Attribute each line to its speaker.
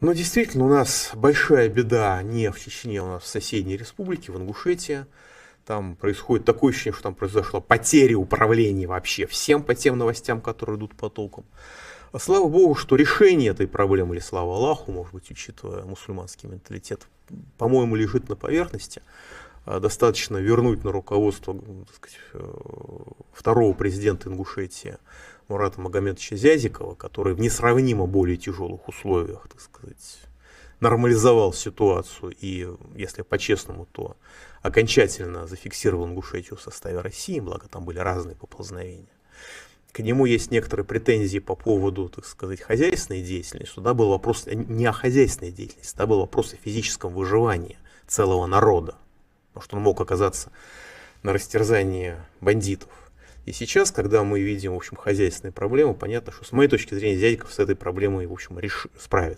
Speaker 1: Но действительно, у нас большая беда не в Чечне, у нас в соседней республике, в Ингушетии. Там происходит такое ощущение, что там произошла потеря управления вообще всем по тем новостям, которые идут потоком. А слава богу, что решение этой проблемы, или слава Аллаху, может быть, учитывая мусульманский менталитет, по-моему, лежит на поверхности. Достаточно вернуть на руководство, так сказать, второго президента Ингушетии Мурата Магомедовича Зязикова, который в несравнимо более тяжелых условиях, так сказать, нормализовал ситуацию и, если по-честному, то окончательно зафиксировал Ингушетию в составе России, благо там были разные поползновения. К нему есть некоторые претензии по поводу, так сказать, хозяйственной деятельности. Туда был вопрос не о хозяйственной деятельности, туда был вопрос о физическом выживании целого народа. Потому что он мог оказаться на растерзании бандитов. И сейчас, когда мы видим, в общем, хозяйственные проблемы, понятно, что с моей точки зрения Зязиков с этой проблемой, в общем, справится.